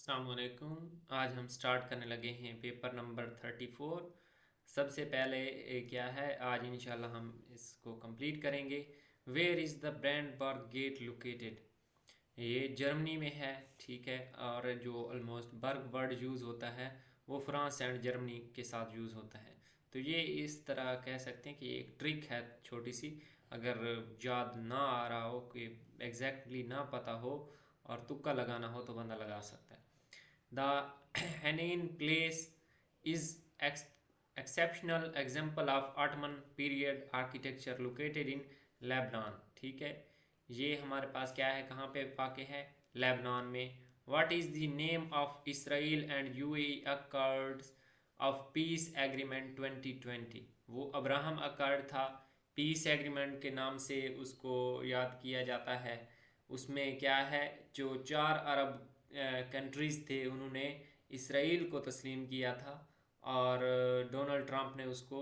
अस्सलामुअलैकुम। आज हम स्टार्ट करने लगे हैं पेपर नंबर 34। सबसे पहले क्या है, आज इंशाल्लाह हम इसको कंप्लीट करेंगे। Where is the Brandenburg gate located? ये जर्मनी में है, ठीक है। और जो ऑलमोस्ट बर्ग वर्ड यूज़ होता है वो फ्रांस एंड जर्मनी के साथ यूज़ होता है। तो ये इस तरह कह सकते हैं कि एक ट्रिक है छोटी सी। अगर याद ना आ रहा हो कि एग्जैक्टली ना पता हो और तुक्का लगाना हो तो बंदा लगा सकता है। The Hennane Place is exceptional example of Ottoman period architecture located in Lebanon। ठीक है, ये हमारे पास क्या है, कहाँ पे वाक़ है? लेबनान में। What is the name of Israel and UAE Accords of Peace Agreement 2020? वो अब्राहम अकॉर्ड था, पीस एग्रीमेंट के नाम से उसको याद किया जाता है। उसमें क्या है, जो 4 अरब कंट्रीज़ थे उन्होंने इसराइल को तस्लीम किया था और डोनाल्ड ट्रंप ने उसको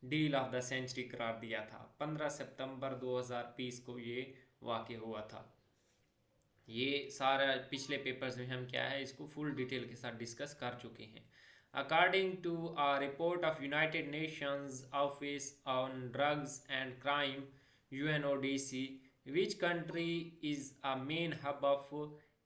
डील ऑफ द सेंचुरी करार दिया था। 15 सितंबर 2020 को ये वाक़ हुआ था। ये सारा पिछले पेपर्स में हम क्या है इसको फुल डिटेल के साथ डिस्कस कर चुके हैं। According to a report of United Nations office on drugs and crime UNODC, which country is a main hub of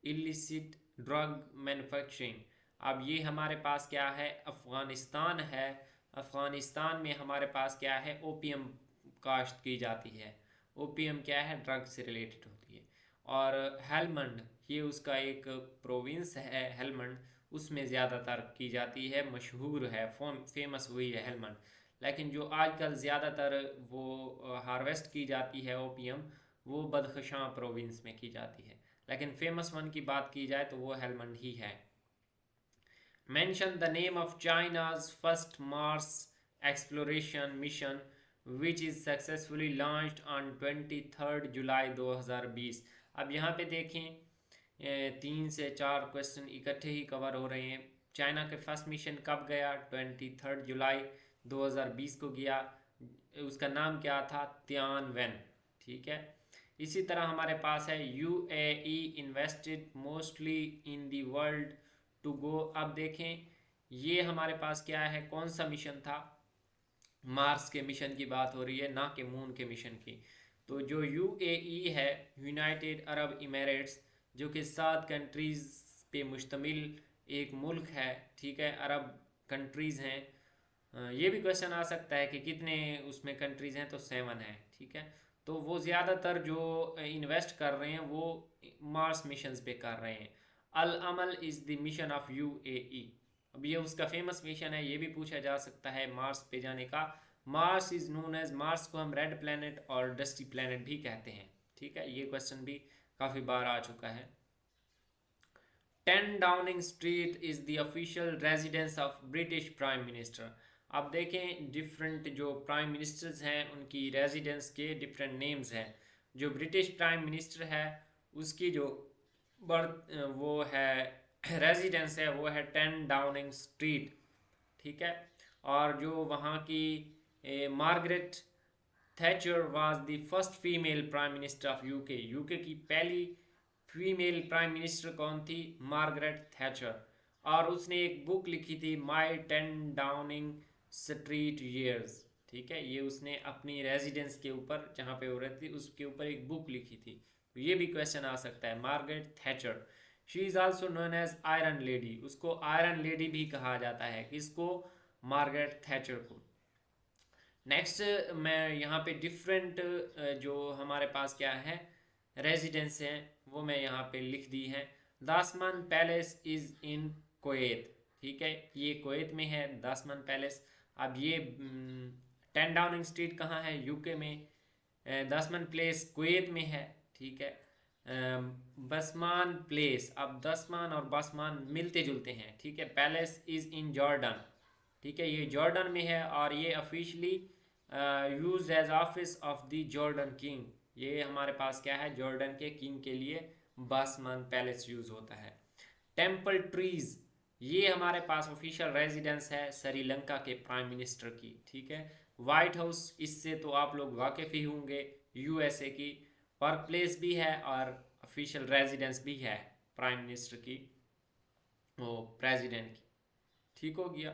illicit drug manufacturing? अब ये हमारे पास क्या है, अफ़गानिस्तान है। अफ़गानिस्तान में हमारे पास क्या है, ओपियम काश्त की जाती है। ओपियम क्या है, ड्रग से रिलेटेड होती है। और हेलमंड, ये उसका एक प्रोविंस है हेलमंड, उसमें ज़्यादातर की जाती है, मशहूर है, फेमस हुई है हेलमंड। लेकिन जो आजकल ज़्यादातर वो हार्वेस्ट की जाती है ओपियम, वो बदख्शां प्रोविंस में की जाती है। लेकिन फेमस वन की बात की जाए तो वो हेलमंड ही है। Mention the name of China's first Mars exploration mission which is successfully launched on 23 जुलाई 2020। अब यहाँ पे देखें 3 से 4 क्वेश्चन इकट्ठे ही कवर हो रहे हैं। चाइना के फर्स्ट मिशन कब गया? 23 जुलाई 2020 को गया। उसका नाम क्या था? तियानवेन। ठीक है। इसी तरह हमारे पास है UAE invested mostly in the world to go. अब देखें ये हमारे पास क्या है, कौन सा मिशन था? मार्स के मिशन की बात हो रही है, ना कि मून के मिशन की। तो जो UAE है, यूनाइटेड अरब इमिरेट्स, जो कि 7 कंट्रीज़ पे मुश्तमिल एक मुल्क है, ठीक है, अरब कंट्रीज़ हैं। ये भी क्वेश्चन आ सकता है कि कितने उसमें कंट्रीज़ हैं, तो 7 है, ठीक है। तो वो ज़्यादातर जो इन्वेस्ट कर रहे हैं वो मार्स मिशंस पे कर रहे हैं। Al Amal is the mission of UAE। अब ये उसका फेमस मिशन है, ये भी पूछा जा सकता है मार्स पे जाने का। Mars is known as, Mars को हम रेड प्लैनेट और डस्टी प्लैनेट भी कहते हैं, ठीक है। ये क्वेश्चन भी काफ़ी बार आ चुका है। 10 Downing street is the official residence of British prime minister. अब देखें डिफरेंट जो प्राइम मिनिस्टर्स हैं उनकी रेजिडेंस के डिफरेंट नेम्स हैं। जो ब्रिटिश प्राइम मिनिस्टर है उसकी जो बर्थ वो है रेजिडेंस है, वो है 10 डाउनिंग स्ट्रीट, ठीक है। और जो वहाँ की Margaret Thatcher was the first female prime minister of UK की पहली फीमेल प्राइम मिनिस्टर कौन थी? Margaret Thatcher. और उसने एक बुक लिखी थी माई 10 डाउनिंग स्ट्रीट ईयर्स, ठीक है। ये उसने अपनी रेजिडेंस के ऊपर जहाँ पे हो रही थी उसके ऊपर एक बुक लिखी थी। तो ये भी क्वेश्चन आ सकता है। Margaret Thatcher, she is also known as iron lady. उसको आयरन लेडी भी कहा जाता है, किसको? मार्गरेट थैचर को। नेक्स्ट मैं यहाँ पे डिफरेंट जो हमारे पास क्या है रेजिडेंस हैं वो मैं यहाँ पे लिख दी है। दासमान पैलेस इज़ इन कुवैत, ठीक है, ये कुवैत में है दासमान पैलेस। अब ये 10 डाउनिंग स्ट्रीट कहाँ है? यूके में। दासमान प्लेस कुवैत में है, ठीक है। बसमान प्लेस, अब दसमान और बसमान मिलते जुलते हैं, ठीक है। पैलेस इज़ इन जॉर्डन, ठीक है, ये जॉर्डन में है और ये officially use as office of the Jordan king. ये हमारे पास क्या है, जॉर्डन के किंग के लिए बासमान पैलेस यूज होता है। टेम्पल ट्रीज, ये हमारे पास ऑफिशियल रेजिडेंस है श्रीलंका के प्राइम मिनिस्टर की, ठीक है। वाइट हाउस, इससे तो आप लोग वाकिफ ही होंगे, USA की वर्क प्लेस भी है और ऑफिशियल रेजिडेंस भी है प्राइम मिनिस्टर की। वो प्रेसिडेंट की। ठीक हो गया।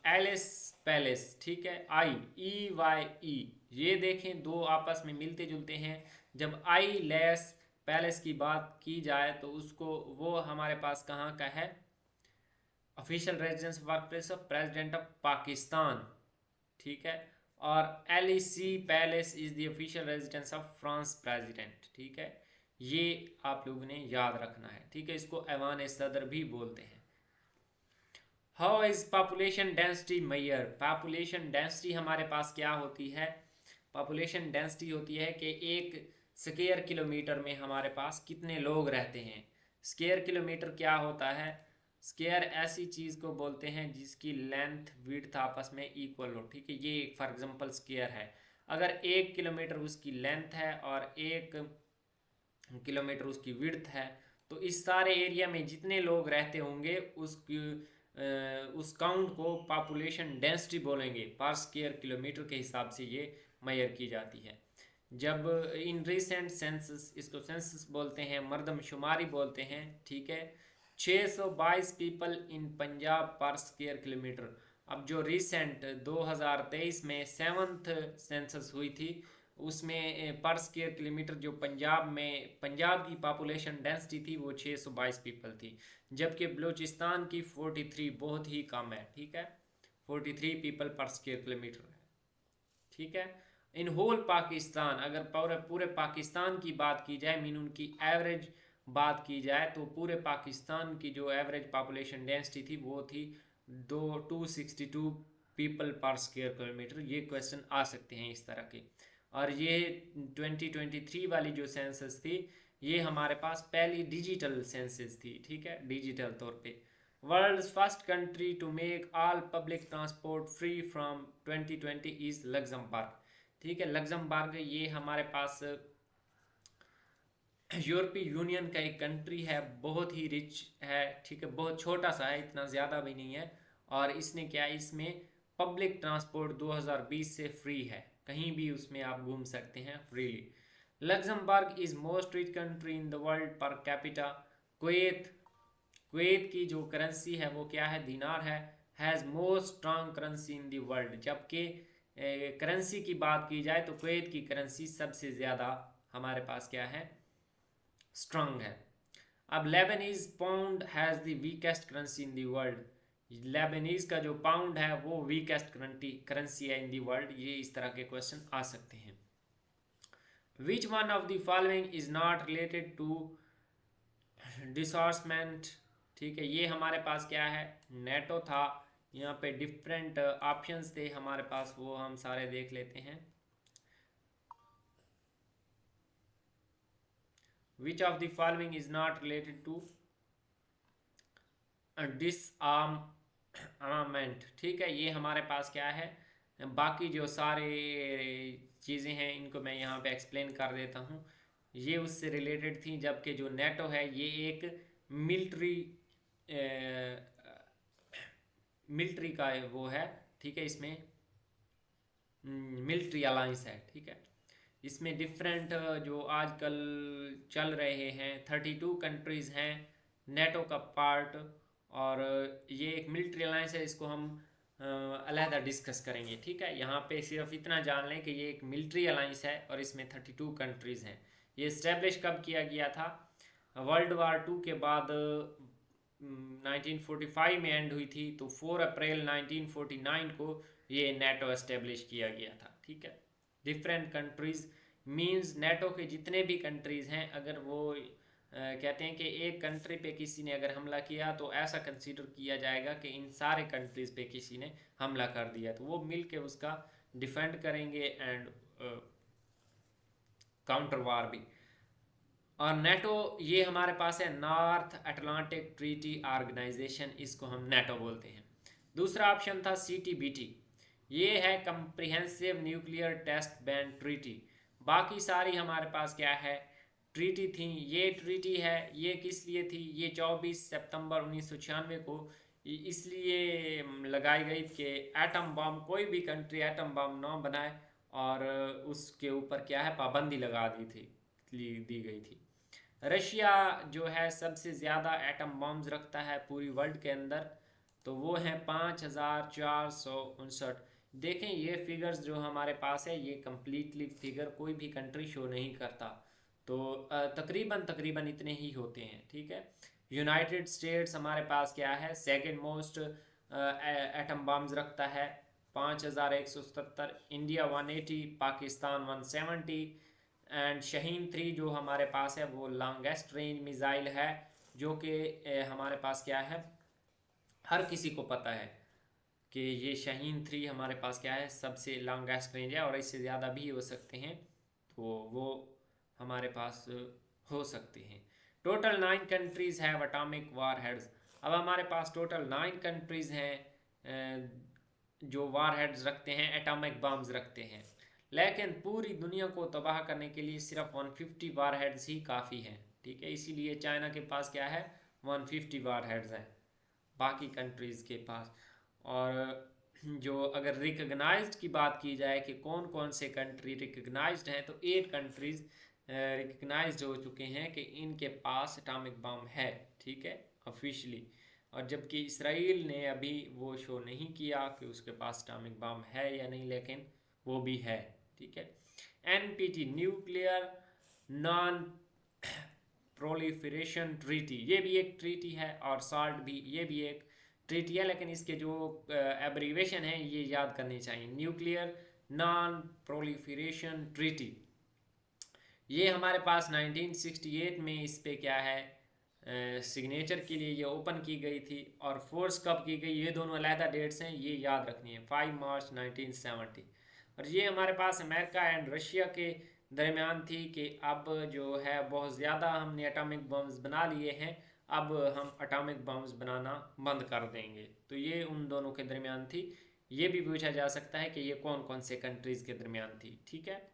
एलिस पैलेस, ठीक है, IEYE, ये देखें दो आपस में मिलते जुलते हैं। जब आई लेस पैलेस की बात की जाए तो उसको वो हमारे पास कहाँ का है, official residence work place of president of Pakistan, ठीक है। और LEC palace is the official residence of France president, ठीक है। ये आप लोगों ने याद रखना है, ठीक है। इसको ऐवान सदर भी बोलते हैं। How is population density measured, population density हमारे पास क्या होती है, पॉपुलेशन डेंसिटी होती है कि एक स्क्वायर किलोमीटर में हमारे पास कितने लोग रहते हैं। स्क्वायर किलोमीटर क्या होता है, स्क्वायर ऐसी चीज़ को बोलते हैं जिसकी लेंथ विड्थ आपस में इक्वल हो, ठीक है। ये एक फॉर एग्जांपल स्क्वायर है, अगर 1 किलोमीटर उसकी लेंथ है और 1 किलोमीटर उसकी विड्थ है, तो इस सारे एरिया में जितने लोग रहते होंगे उस काउंट को पॉपुलेशन डेंसिटी बोलेंगे। पर स्क्वायर किलोमीटर के हिसाब से ये मेजर की जाती है। जब इन रिसेंट सेंसस, इसको सेंसस बोलते हैं, मर्दमशुमारी बोलते हैं, ठीक है। 622 पीपल इन पंजाब पर स्क्वायर किलोमीटर। अब जो रिसेंट 2023 में 7th सेंसस हुई थी, उसमें पर स्क्वायर किलोमीटर जो पंजाब की पॉपुलेशन डेंसिटी थी वो 622 पीपल थी, जबकि बलूचिस्तान की 43, बहुत ही कम है, ठीक है। 43 पीपल पर स्क्वायर किलोमीटर है, ठीक है। इन होल पाकिस्तान, अगर पूरे पाकिस्तान की बात की जाए, मीन उनकी एवरेज बात की जाए, तो पूरे पाकिस्तान की जो एवरेज पॉपुलेशन डेंसिटी थी वो थी 262 पीपल पर स्क्वायर किलोमीटर। ये क्वेश्चन आ सकते हैं इस तरह के। और ये 2023 वाली जो सेंसस थी, ये हमारे पास पहली डिजिटल सेंसस थी, ठीक है, डिजिटल तौर पे। World first country to make all public transport free from 2020 is Luxembourg, ठीक है। लग्जमबर्ग ये हमारे पास यूरोपीय यूनियन का एक कंट्री है, बहुत ही रिच है, ठीक है, बहुत छोटा सा है, इतना ज़्यादा भी नहीं है। और इसने क्या, इसमें पब्लिक ट्रांसपोर्ट 2020 से फ्री है, कहीं भी उसमें आप घूम सकते हैं freely. Luxembourg is most rich country in the world per capita. Kuwait, Kuwait की जो करेंसी है वो क्या है, दीनार है। Has most strong currency in the world, जबकि करेंसी की बात की जाए तो कुवैत की करेंसी सबसे ज़्यादा हमारे पास क्या है, स्ट्रांग है। अब Lebanese pound has the weakest currency in the world, Lebanese का जो पाउंड है वो वीकेस्ट करेंसी है इन द वर्ल्ड। ये इस तरह के क्वेश्चन आ सकते हैं। Which one of the following is not related to disbursement, ठीक है। ये हमारे पास क्या है, नेटो था। यहाँ पे डिफरेंट ऑप्शंस थे हमारे पास, वो हम सारे देख लेते हैं। Which of the following is not related to disarmament, ठीक है। ये हमारे पास क्या है, बाकी जो सारे चीज़ें हैं इनको मैं यहाँ पे एक्सप्लेन कर देता हूँ। ये उससे रिलेटेड थी, जबकि जो नेटो है ये एक मिलिट्री का वो है, ठीक है। इसमें मिलिट्री अलायंस है, ठीक है। इसमें डिफरेंट जो आजकल चल रहे हैं 32 कंट्रीज़ हैं नेटो का पार्ट, और ये एक मिलिट्री अलायंस है, इसको हम अलहदा डिस्कस करेंगे, ठीक है। यहाँ पे सिर्फ इतना जान लें कि ये एक मिलिट्री अलायंस है और इसमें 32 कंट्रीज़ हैं। ये इस्टेब्लिश कब किया गया था, वर्ल्ड वार 2 के बाद 1945 में एंड हुई थी, तो 4 अप्रैल 1949 को ये नेटो इस्टेब्लिश किया गया था, ठीक है। डिफरेंट कंट्रीज़ मींस नेटो के जितने भी कंट्रीज़ हैं, अगर वो कहते हैं कि एक कंट्री पे किसी ने अगर हमला किया तो ऐसा कंसीडर किया जाएगा कि इन सारे कंट्रीज़ पे किसी ने हमला कर दिया, तो वो मिल के उसका डिफेंड करेंगे एंड काउंटर वार भी। और नेटो ये हमारे पास है नॉर्थ अटलांटिक ट्रीटी ऑर्गेनाइजेशन, इसको हम नेटो बोलते हैं। दूसरा ऑप्शन था CTBT, ये है comprehensive nuclear test ban treaty. बाकी सारी हमारे पास क्या है, ट्रीटी थी। ये ट्रीटी है, ये किस लिए थी, ये 24 सितंबर 1996 को इसलिए लगाई गई कि एटम बम, कोई भी कंट्री एटम बम ना बनाए, और उसके ऊपर क्या है, पाबंदी लगा दी गई थी। रशिया जो है सबसे ज़्यादा एटम बॉम्ब्स रखता है पूरी वर्ल्ड के अंदर, तो वो हैं 5459। देखें ये फिगर्स जो हमारे पास है ये कम्प्लीटली फिगर कोई भी कंट्री शो नहीं करता, तो तकरीबन तकरीबन इतने ही होते हैं, ठीक है। यूनाइटेड स्टेट्स हमारे पास क्या है, सेकंड मोस्ट एटम बॉम्ब्स रखता है 5177, इंडिया 180, पाकिस्तान 170, एंड शहीन 3 जो हमारे पास है वो लॉन्गेस्ट रेंज मिज़ाइल है, जो कि हमारे पास क्या है, हर किसी को पता है कि ये शहीन 3 हमारे पास क्या है, सबसे लॉन्गेस्ट रेंज है, और इससे ज़्यादा भी हो सकते हैं, तो वो हमारे पास हो सकते हैं। Total 9 countries have atomic war heads. अब हमारे पास टोटल 9 कंट्रीज़ हैं जो वार हेड्स रखते हैं, एटॉमिक बम्स रखते हैं, लेकिन पूरी दुनिया को तबाह करने के लिए सिर्फ 150 वार हेड्स ही काफ़ी हैं, ठीक है। इसीलिए चाइना के पास क्या है, 150 वार हेड्स हैं बाकी कंट्रीज़ के पास। और जो अगर रिकग्नाइज्ड की बात की जाए कि कौन कौन से कंट्री रिकग्नाइज्ड हैं, तो 8 कंट्रीज़ रिकग्नाइज्ड हो चुके हैं कि इनके पास एटॉमिक बम है, ठीक है, ऑफिशियली। और जबकि इसराइल ने अभी वो शो नहीं किया कि उसके पास एटॉमिक बम है या नहीं, लेकिन वो भी है, ठीक है। NPT nuclear non proliferation treaty, ये भी एक ट्रीटी है, और साल्ट भी, ये भी एक ट्रीटी है, लेकिन इसके जो एब्रीवेशन है ये याद करनी चाहिए। न्यूक्लियर नॉन प्रोलिफरेशन ट्रीटी, ये हमारे पास 1968 में इस पे क्या है, सिग्नेचर के लिए ये ओपन की गई थी, और फोर्स कब की गई, ये दोनों अलहदा डेट्स हैं, ये याद रखनी है, 5 मार्च 1970। और ये हमारे पास अमेरिका एंड रशिया के दरमियान थी कि अब जो है बहुत ज़्यादा हमने एटॉमिक बम्स बना लिए हैं, अब हम एटॉमिक बम्स बनाना बंद कर देंगे, तो ये उन दोनों के दरमियान थी। ये भी पूछा जा सकता है कि ये कौन कौन से कंट्रीज़ के दरमियान थी, ठीक है।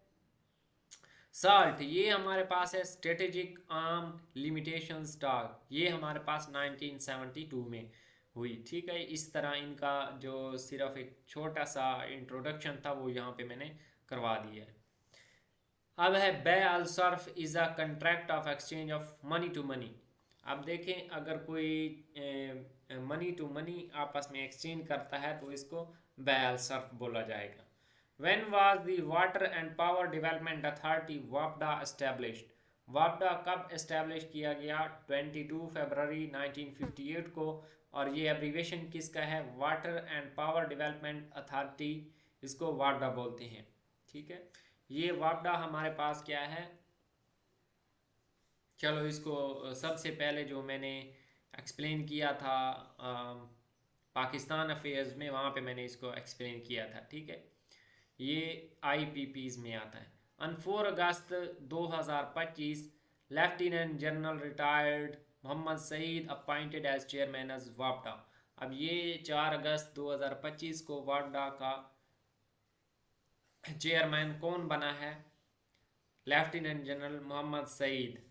साल्ट, ये हमारे पास है स्ट्रेटेजिक आर्म लिमिटेशन स्टार, ये हमारे पास 1972 में हुई, ठीक है। इस तरह इनका जो सिर्फ एक छोटा सा इंट्रोडक्शन था वो यहाँ पे मैंने करवा दिया है। अब है बे अल सर्फ is a contract of exchange of money to money. अब देखें अगर कोई मनी टू मनी आपस में एक्सचेंज करता है तो इसको बे अल सर्फ बोला जाएगा। When was the Water and Power Development Authority WAPDA established? WAPDA कब establish किया गया? 22 फरवरी 1958 को, और ये एब्रीवेशन किसका है, water and power development authority, इसको वापडा बोलते हैं, ठीक है। ये वापडा हमारे पास क्या है, चलो इसको सबसे पहले जो मैंने एक्सप्लेन किया था पाकिस्तान अफेयर्स में, वहाँ पे मैंने इसको एक्सप्लेन किया था, ठीक है। ये IPPs में आता है। On 4 August 2025 lieutenant general retired Mohammad Saeed appointed as chairman as वापडा। अब ये 4 अगस्त 2025 को वापडा का चेयरमैन कौन बना है, लेफ्टिनेंट जनरल मोहम्मद सईद,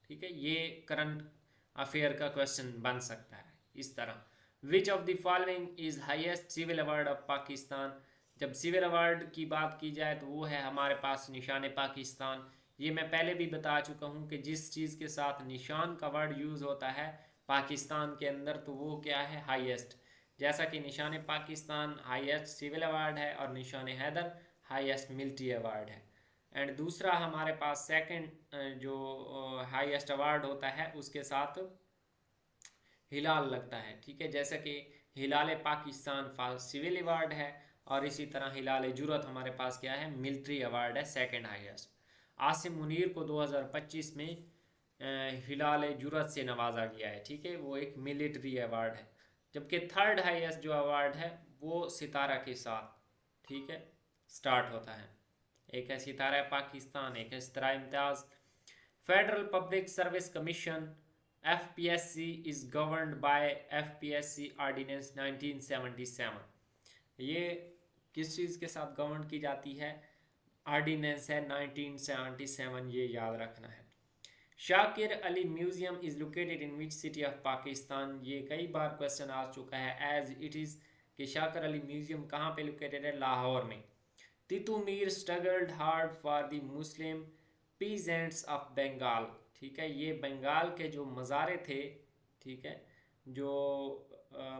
ठीक है। ये करंट अफेयर का क्वेश्चन बन सकता है इस तरह। Which of the following is highest civil award of Pakistan. जब सिविल अवार्ड की बात की जाए तो वो है हमारे पास निशान पाकिस्तान। ये मैं पहले भी बता चुका हूँ कि जिस चीज़ के साथ निशान का वर्ड यूज़ होता है पाकिस्तान के अंदर तो वो क्या है, हाईएस्ट। जैसा कि निशान पाकिस्तान हाईएस्ट सिविल अवार्ड है और निशान हैदर हाईएस्ट मिलिट्री अवार्ड है। एंड दूसरा हमारे पास सेकंड जो हाईएस्ट अवार्ड होता है उसके साथ हिलाल लगता है, ठीक है। जैसा कि हिलाल पाकिस्तान सिविल अवार्ड है, और इसी तरह हिलाल जुरत हमारे पास क्या है, मिलिट्री अवार्ड है, सेकंड हाईएस्ट। आसिम मुनीर को 2025 में हिलाल जुरत से नवाजा गया है, ठीक है, वो एक मिलिट्री अवार्ड है। जबकि थर्ड हाईएस्ट जो अवार्ड है वो सितारा के साथ, ठीक है, स्टार्ट होता है। एक है सितारा पाकिस्तान, एक है Sitara Imtiaz. Federal public service commission FPSC is governed by FPSC ordinance 1977। ये किस चीज़ के साथ गवर्न की जाती है, ऑर्डिनेंस है 1977, ये याद रखना है। Shakir Ali museum is located in which city of Pakistan. ये कई बार क्वेश्चन आ चुका है एज इट इज़ कि शाकिर अली म्यूजियम कहाँ पे लोकेटेड है, लाहौर में। Titu Mir struggled hard for the Muslim peasants of Bengal, ठीक है, ये बंगाल के जो मज़ारे थे, ठीक है, जो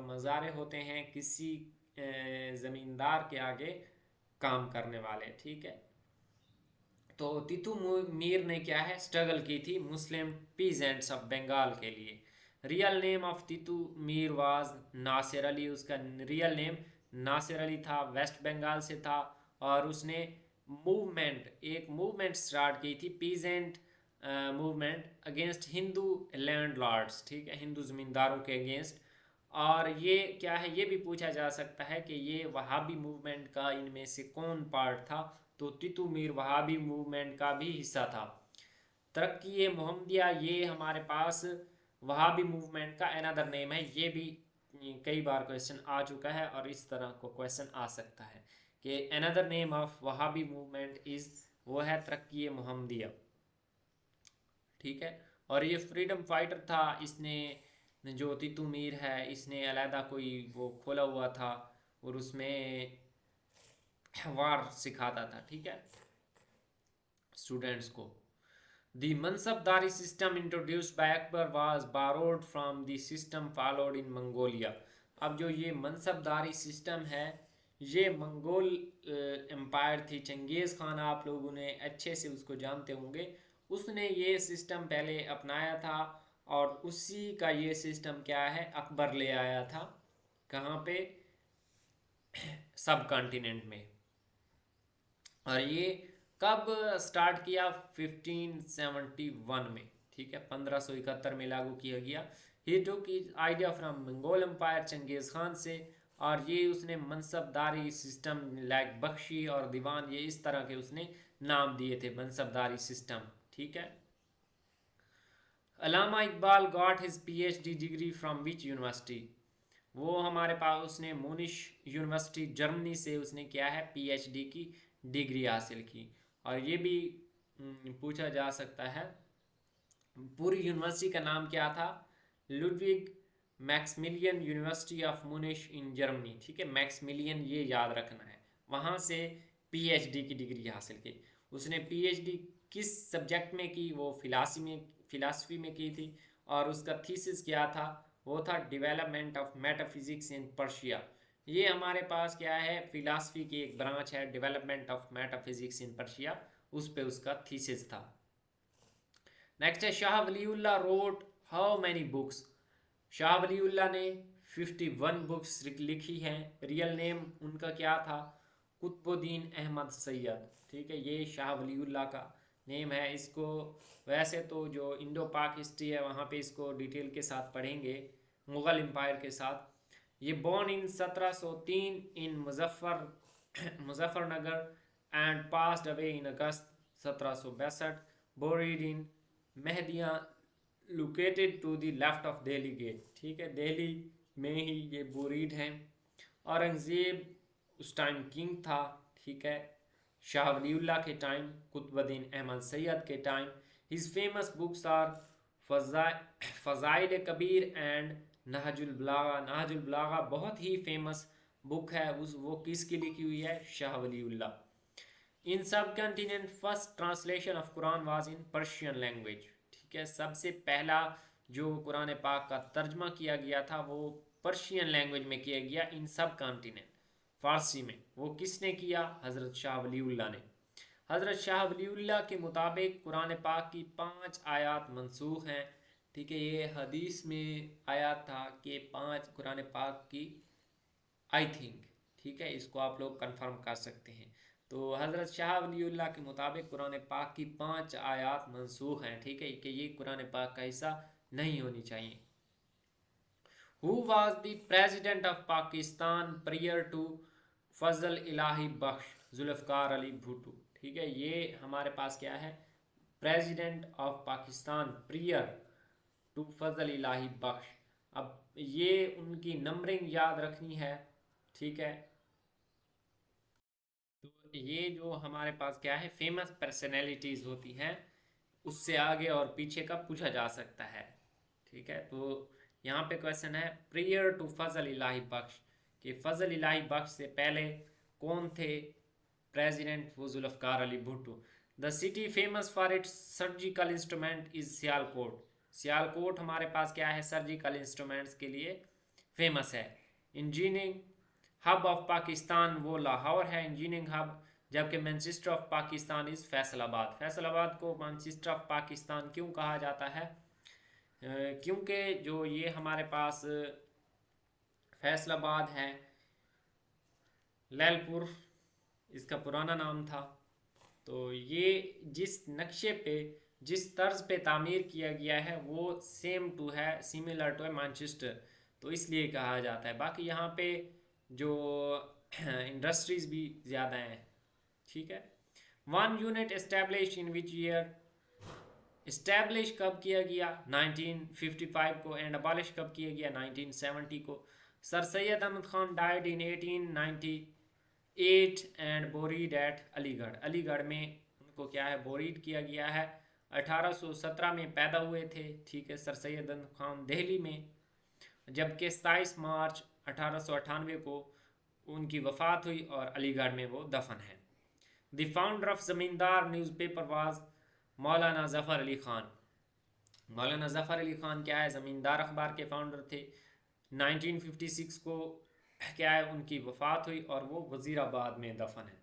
मज़ारे होते हैं किसी ज़मींदार के आगे काम करने वाले, ठीक है। तो तीतू मीर ने क्या है, स्ट्रगल की थी मुस्लिम पीजेंट्स ऑफ बंगाल के लिए। Real name of Titu Mir was Nasir Ali, उसका रियल नेम नासिर अली था, वेस्ट बंगाल से था। और उसने एक मूवमेंट स्टार्ट की थी, peasant movement against Hindu landlords, ठीक है, हिंदू ज़मींदारों के अगेंस्ट। और ये क्या है, ये भी पूछा जा सकता है कि ये वहाबी मूवमेंट का इनमें से कौन पार्ट था। तो तीतू मीर वहाबी मूवमेंट का भी हिस्सा था। तरक्की मोहम्मदिया ये हमारे पास वहाबी मूवमेंट का अनदर नेम है। ये भी कई बार क्वेश्चन आ चुका है और इस तरह को क्वेश्चन आ सकता है कि another name of Wahhabi movement is, वो है तरक्की मोहम्मदिया, ठीक है। और ये फ्रीडम फाइटर था, इसने जो तीतू मीर है इसने अलहदा कोई वो खोला हुआ था और उसमें वार सिखाता था, ठीक है, स्टूडेंट्स को। The Mansabdari system introduced by Akbar was borrowed from the system followed in Mongolia. अब जो ये मनसबदारी सिस्टम है, ये मंगोल एम्पायर थी, चंगेज़ खान, आप लोगों ने अच्छे से उसको जानते होंगे, उसने ये सिस्टम पहले अपनाया था। और उसी का ये सिस्टम क्या है, अकबर ले आया था, कहाँ पे, सब कॉन्टिनेंट में। और ये कब स्टार्ट किया, 1571 में, ठीक है, 1571 में लागू किया गया। He took idea from Mongol empire, Genghis Khan से। और ये उसने मनसबदारी सिस्टम लाइक बख्शी और दीवान, ये इस तरह के उसने नाम दिए थे मनसबदारी सिस्टम, ठीक है। Allama Iqbal got his PhD degree from which university, वो हमारे पास उसने मूनिश यूनिवर्सिटी जर्मनी से उसने क्या है, PhD की डिग्री हासिल की। और ये भी पूछा जा सकता है, पूरी यूनिवर्सिटी का नाम क्या था, Ludwig Maximilian university of Munich in Germany, ठीक है, मैक्समिलियन ये याद रखना है। वहाँ से PhD की डिग्री हासिल की उसने। PhD किस सब्जेक्ट में की, वो फिलासफी में की थी। और उसका थीसिस क्या था, वो था development of metaphysics in Persia. ये हमारे पास क्या है, फिलासफी की एक ब्रांच है, development of metaphysics in Persia, उस पे उसका थीसिस था। नेक्स्ट है Shah Waliullah wrote how many books, Shah Waliullah ने 51 बुक्स लिखी हैं। रियल नेम उनका क्या था, कुतुबुद्दीन अहमद सैयद, ठीक है, ये शाह वलीउल्लाह का नेम है। इसको वैसे तो जो इंडो पाक हिस्ट्री है वहाँ पे इसको डिटेल के साथ पढ़ेंगे, मुग़ल एम्पायर के साथ। ये born in 1703 in Muzaffarnagar and passed away in August 1762, buried in Mehdiya located to the left of Delhi gate, ठीक है, दिल्ली में ही ये बोरीड हैं। औरंगज़ेब उस टाइम किंग था, ठीक है, शाह वलीउल्लाह के टाइम, कुतुबुद्दीन अहमद सैयद के time. His famous books are Fazail Kabir and Nahjul Balagha. Nahjul Balagha बहुत ही फेमस बुक है, वो किसकी लिखी हुई है, शाह वलीउल्लाह। इन सब continent first translation of Quran was in Persian language, ठीक है, सबसे पहला जो कुरान पाक का तर्जमा किया गया था वो पर्शियन लैंग्वेज में किया गया, इन सब कॉन्टिनेंट, फारसी में। वो किसने किया, हज़रत शाह वलीउल्लाह ने। हज़रत शाह वलीउल्लाह के मुताबिक कुरान पाक की 5 आयात मनसूख हैं, ठीक है, ये हदीस में आया था कि 5 कुरान पाक की, आई थिंक, ठीक है, इसको आप लोग कंफर्म कर सकते हैं। तो हज़रत शाह वलीउल्लाह के मुताबिक कुरान पाक की 5 आयात मनसूख हैं, ठीक है, कि ये कुरान पाक का हिस्सा नहीं होनी चाहिए। Who was the president of Pakistan prior to Fazal Elahi Bakhsh, Zulfikar Ali Bhutto, ठीक है, ये हमारे पास क्या है, president of Pakistan prior to Fazal Elahi Bakhsh. अब ये उनकी नंबरिंग याद रखनी है, ठीक है। तो ये जो हमारे पास क्या है, फेमस पर्सनैलिटीज़ होती हैं, उससे आगे और पीछे का पूछा जा सकता है, ठीक है। तो यहाँ पे क्वेश्चन है प्रियर टू फजल इलाही बख्श, कि फजल इलाही बख्श से पहले कौन थे प्रेसिडेंट, वो Zulfikar Ali Bhutto. The city famous for its surgical instrument is Sialkot. Sialkot हमारे पास क्या है, सर्जिकल इंस्ट्रूमेंट्स के लिए फेमस है। इंजीनियरिंग हब ऑफ पाकिस्तान वो लाहौर है इंजीनियरिंग हब, जबकि Manchester of Pakistan is Faisalabad. Faisalabad को मैनचेस्टर ऑफ पाकिस्तान क्यों कहा जाता है? क्योंकि जो ये हमारे पास फैसलाबाद है, लैलपुर इसका पुराना नाम था, तो ये जिस नक्शे पे जिस तर्ज पे तामीर किया गया है वो सेम टू है, सिमिलर टू मैनचेस्टर, तो इसलिए कहा जाता है। बाकी यहाँ पे जो इंडस्ट्रीज भी ज़्यादा हैं, ठीक है। One unit establish in which year, establish कब किया गया? 1955 को। एंड अबॉलिश कब किया गया? 1970 को। Sir Syed Ahmad Khan died in 1898 and buried at Aligarh. Aligarh में उनको क्या है, बोरीड किया गया है। 1817 में पैदा हुए थे, ठीक है, सर सैयद अहमद खान दिल्ली में, जबकि 27 मार्च 1898 को उनकी वफ़ात हुई और अलीगढ़ में वो दफन है। द फाउंडर ऑफ ज़मींदार न्यूज़पेपर वाज मौलाना ज़फ़र अली ख़ान। मौलाना ज़फ़र अली ख़ान क्या है, ज़मींदार अखबार के फाउंडर थे। 1956 को क्या है, उनकी वफ़ात हुई और वो वज़ीराबाद में दफन है।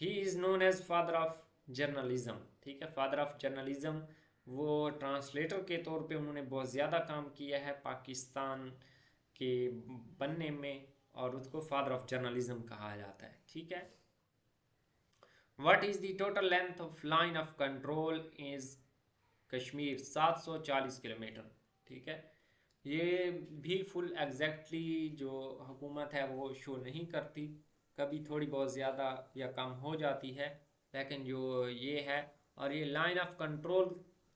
He is known as father of journalism, ठीक है, फादर ऑफ जर्नलिज़म। वो ट्रांसलेटर के तौर पे उन्होंने बहुत ज़्यादा काम किया है पाकिस्तान के बनने में, और उसको फादर ऑफ जर्नलिज्म कहा जाता है, ठीक है। What is the total length of line of control is Kashmir? 740 kilometre, ठीक है। ये भी फुल एग्जैक्टली जो हुकूमत है वो शो नहीं करती, कभी थोड़ी बहुत ज़्यादा या कम हो जाती है, लेकिन जो ये है, और ये लाइन ऑफ कंट्रोल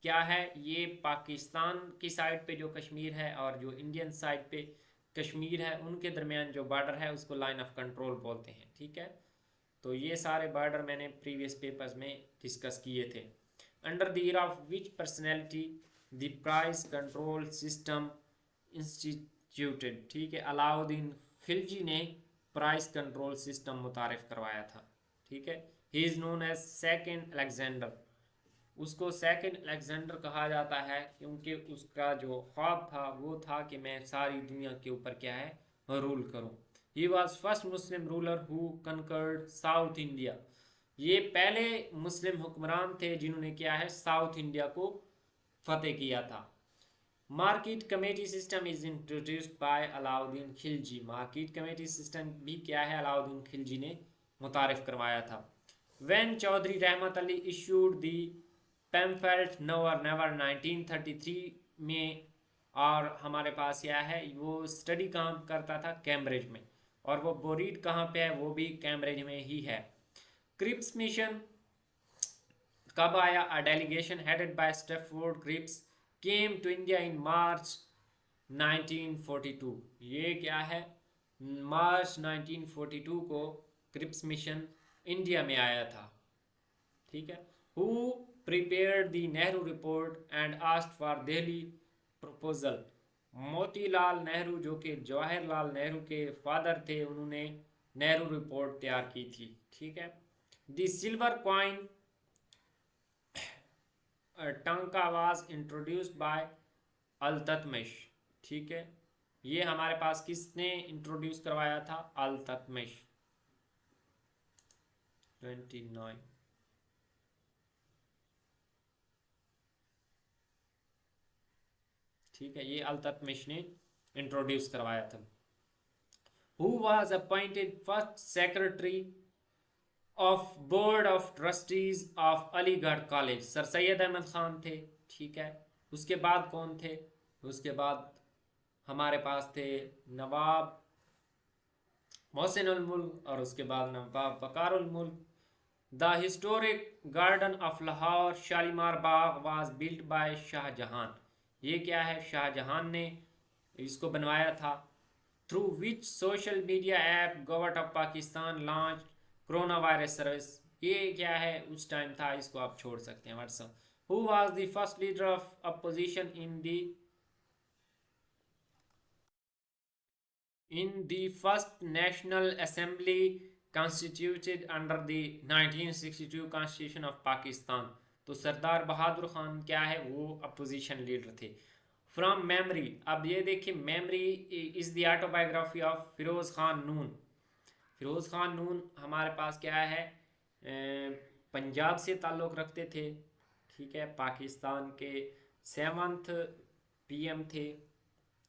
क्या है, ये पाकिस्तान की साइड पे जो कश्मीर है और जो इंडियन साइड पे कश्मीर है, उनके दरमियान जो बॉर्डर है उसको लाइन ऑफ कंट्रोल बोलते हैं, ठीक है। तो ये सारे बॉर्डर मैंने प्रीवियस पेपर्स में डिस्कस किए थे। Under the era of which personality the price control system instituted, ठीक है, अलाउद्दीन खिलजी ने प्राइस कंट्रोल सिस्टम मुतारिफ करवाया था, ठीक है। He is known as second Alexander. उसको सेकंड अलेक्जेंडर कहा जाता है क्योंकि उसका जो ख्वाब था वो था कि मैं सारी दुनिया के ऊपर क्या है, रूल करूं। He was first Muslim ruler who conquered south India. ये पहले मुस्लिम हुक्मरान थे जिन्होंने क्या है, साउथ इंडिया को फतेह किया था। Market committee system is introduced by Alauddin Khilji. Market committee system भी क्या है, अलाउद्दीन खिलजी ने मुतारिफ करवाया था। व्हेन चौधरी रहमत अली इशूड दी पैम्फलेट नवर नेवर 1933 में, और हमारे पास क्या है, वो स्टडी काम करता था कैम्ब्रिज में, और वो बोरीड कहाँ पे है, वो भी कैम्ब्रिज में ही है। क्रिप्स मिशन कब आया? A delegation headed by Stafford Cripps came to India in March 1942। ये क्या है, मार्च 1942 को क्रिप्स मिशन इंडिया में आया था, ठीक है। Who prepared the Nehru report and asked for Delhi proposal? Motilal Nehru, जो कि जवाहरलाल नेहरू के फादर थे, उन्होंने नेहरू रिपोर्ट तैयार की थी, ठीक है। द सिल्वर कॉइन टंका वाज इंट्रोड्यूस्ड बाय अल्ततमिश, ठीक है। ये हमारे पास किसने इंट्रोड्यूस करवाया था? अल्ततमिश। 29, ठीक है, ये अल्ततमिश ने इंट्रोड्यूस करवाया था। Who was appointed first secretary of board of trustees of Aligarh college? Sir Syed Ahmad Khan थे, ठीक है। उसके बाद कौन थे? उसके बाद हमारे पास थे नवाब मोहसिन उल मुल्क, और उसके बाद नवाब Waqar ul Mulk. The historic garden of Lahore Shalimar Bagh was built by Shahjahan. ये क्या है, शाहजहां ने इसको बनवाया था। Through which social media app government of Pakistan launch corona virus service? ये क्या है, उस टाइम था, इसको आप छोड़ सकते हैं WhatsApp. Who was the first leader of opposition in the first national assembly constituted under the 1962 Constitution of Pakistan। तो सरदार बहादुर खान क्या है, वो अपोजिशन लीडर थे। फ्रॉम मेमरी, अब ये देखिए memory is the autobiography of Firoz Khan Noon. Firoz Khan Noon हमारे पास क्या है, पंजाब से ताल्लुक़ रखते थे, ठीक है, पाकिस्तान के 7th PM थे,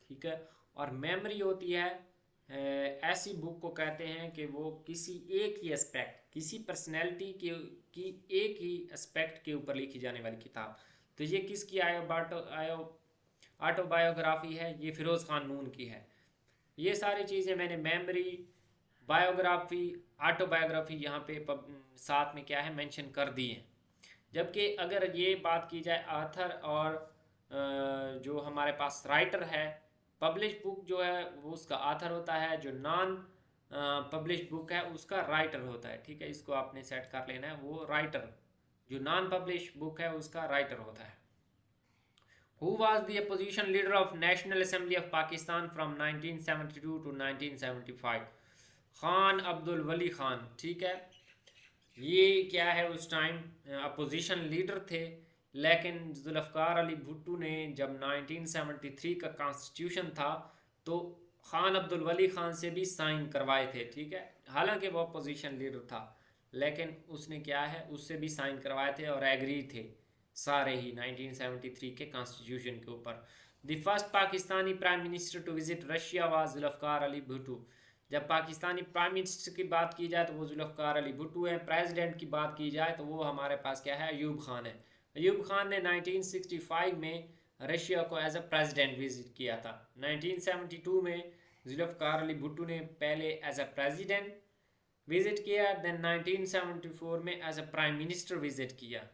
ठीक है। और मेमरी होती है ऐसी बुक को कहते हैं कि वो किसी एक ही एस्पेक्ट, किसी पर्सनैलिटी की एक ही एस्पेक्ट के ऊपर लिखी जाने वाली किताब। तो ये किसकी ऑटोबायोग्राफी है, ये फिरोज़ खान नून की है। ये सारी चीज़ें मैंने मेमरी, बायोग्राफी, ऑटोबायोग्राफी यहाँ पे साथ में क्या है मेंशन कर दी है। जबकि अगर ये बात की जाए आथर और जो हमारे पास राइटर है, पब्लिश बुक जो है वो उसका आथर होता है, जो नॉन पब्लिश बुक है उसका राइटर होता है, ठीक है। इसको आपने सेट कर लेना है, वो राइटर, जो नॉन पब्लिश बुक है उसका राइटर होता है। Who was the opposition leader of National Assembly of Pakistan from 1972 to 1975? Khan Abdul वली खान, ठीक है। ये क्या है, उस टाइम अपोजिशन लीडर थे, लेकिन जुल्फ़िकार अली भुट्टो ने जब 1973 का कॉन्स्टिट्यूशन था तो खान अब्दुल वली खान से भी साइन करवाए थे, ठीक है। हालांकि वो अपोजिशन लीडर था, लेकिन उसने क्या है, उससे भी साइन करवाए थे और एग्री थे सारे ही 1973 के कॉन्स्टिट्यूशन के ऊपर। The first Pakistani prime minister to visit Russia was Zulfikar Ali Bhutto. जब पाकिस्तानी प्राइम मिनिस्टर की बात की जाए तो वो जुल्फ़िकार अली भुट्टो है। प्रेसिडेंट की बात की जाए तो वो हमारे पास क्या है, अयूब खान है। अयूब खान ने 1965 में रशिया को एज अ प्रेसिडेंट विजिट किया था। 1972 में जुल्फ़िकार अली भुट्टो ने पहले एज अ प्रेसिडेंट विजिट किया, देन 1974 में as a prime minister visit किया।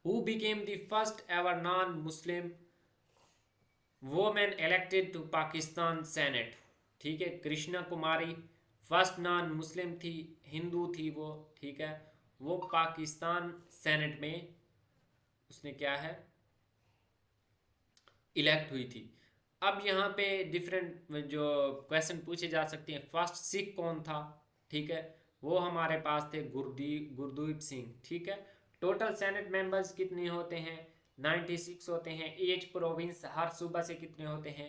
Who became the first ever non-Muslim woman elected to Pakistan Senate? ठीक है, Krishna Kumari first non Muslim थी, हिंदू थी वो, ठीक है। वो पाकिस्तान सेनेट में उसने क्या है, इलेक्ट हुई थी। अब यहाँ पे डिफरेंट जो क्वेश्चन पूछे जा सकते हैं। फर्स्ट सिख कौन था, ठीक है, वो हमारे पास थे गुरदीप सिंह, ठीक है। टोटल सेनेट मेंबर्स कितने होते हैं, 96 होते हैं। ईच प्रोविंस, हर सूबा से कितने होते हैं,